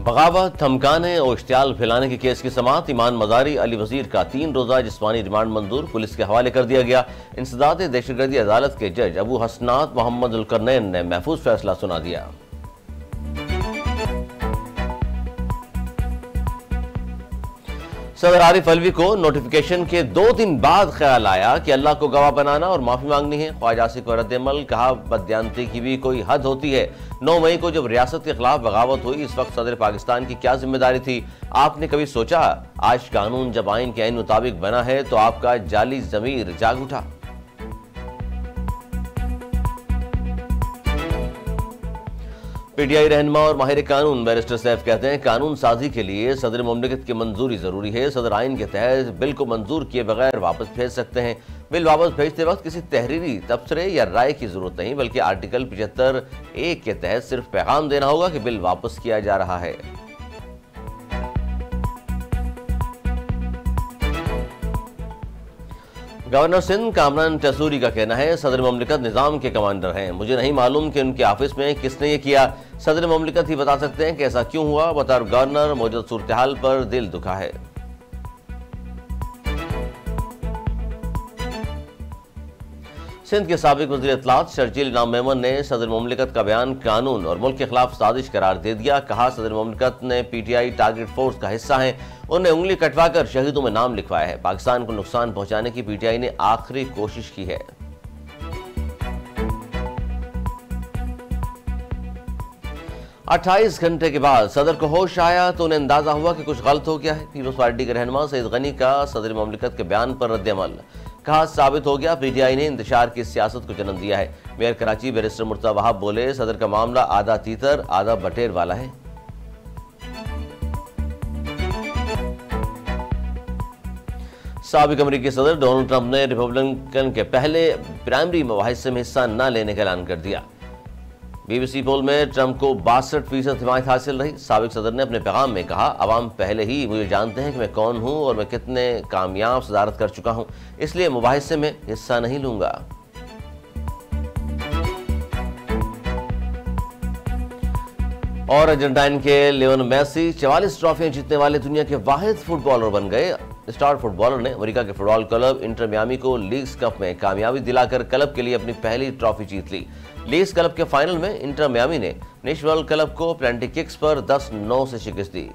बगावत, धमकाने और इश्तियाल फैलाने के केस की समाअत ईमान मजारी अली वजीर का 3 रोजा जिस्मानी रिमांड मंजूर, पुलिस के हवाले कर दिया गया। इंसदाद दहशतगर्दी अदालत के जज अबू हसनात मोहम्मद उल-करनैन ने महफूज फैसला सुना दिया। सदर आरिफ अलवी को नोटिफिकेशन के 2 दिन बाद ख्याल आया कि अल्लाह को गवाह बनाना और माफी मांगनी है। ख्वाजा आसिफ का रद्द-ए-अमल, कहा बददियानती की भी कोई हद होती है। 9 मई को जब रियासत के खिलाफ बगावत हुई, इस वक्त सदर पाकिस्तान की क्या जिम्मेदारी थी? आपने कभी सोचा आज कानून जब आइन के आइन मुताबिक बना है तो आपका जाली ज़मीर जाग उठा। पीटीआई रहनुमा और माहिर कानून बैरिस्टर सैफ कहते हैं कानून साजी के लिए सदर मुमलिकत की मंजूरी जरूरी है। सदर आइन के तहत बिल को मंजूर किए बगैर वापस भेज सकते हैं। बिल वापस भेजते वक्त किसी तहरीरी तबसरे या राय की जरूरत नहीं, बल्कि आर्टिकल 75(1) के तहत सिर्फ पैगाम देना होगा कि बिल वापस किया जा रहा है। गवर्नर सिंध कामरान टसूरी का कहना है सदर मुमलिकत निजाम के कमांडर हैं, मुझे नहीं मालूम कि उनके ऑफिस में किसने ये किया। सदर मुमलिकत ही बता सकते हैं कि ऐसा क्यों हुआ। बतौर गवर्नर मौजूद सूरत हाल पर दिल दुखा है। सिंध के साबिक वज़ीर इत्तलात शर्जील इनाम मेमन ने सदर मुमलिकत का बयान कानून और मुल्क के खिलाफ साजिश करार दे दिया। कहा सदर मुमलिकत ने पीटीआई टारगेट फोर्स का हिस्सा है, उन्हें उंगली कटवाकर शहीदों में नाम लिखवाया है। पाकिस्तान को नुकसान पहुंचाने की पीटीआई ने आखिरी कोशिश की है। अट्ठाईस घंटे के बाद सदर को होश आया तो उन्हें अंदाजा हुआ कि कुछ गलत हो गया है। पीपल्स पार्टी के रहनुमा सईद गनी का सदर मुमलिकत के बयान पर रद्द-ए-अमल, कहा साबित हो गया पीटीआई ने इंतशार की सियासत को जन्म दिया है। मेयर कराची बैरिस्टर मुर्तज़ा वहाब बोले सदर का मामला आधा तीतर आधा बटेर वाला है। साबिक अमेरिकी सदर डोनाल्ड ट्रंप ने रिपब्लिकन के पहले प्राइमरी मुबाहिसे में हिस्सा न लेने का ऐलान कर दिया। बीबीसी पोल में ट्रंप को 62% हिमायत हासिल रही। साबिक सदर ने अपने पैगाम में कहा अवाम पहले ही मुझे जानते हैं कि मैं कौन हूं और मैं कितने कामयाब सदारत कर चुका हूं, इसलिए मुबाहिसे में हिस्सा नहीं लूंगा। और अर्जेंटाइन के लियोनेल मेसी 44 ट्रॉफियां जीतने वाले दुनिया के वाहिद फुटबॉलर बन गए। स्टार फुटबॉलर ने अमेरिका के फुटबॉल क्लब इंटर मियामी को लीग्स कप में कामयाबी दिलाकर क्लब के लिए अपनी पहली ट्रॉफी जीत ली। लीग्स क्लब के फाइनल में इंटर मियामी ने नेशनल क्लब को पेनल्टी किक्स पर 10-9 से शिकस्त दी।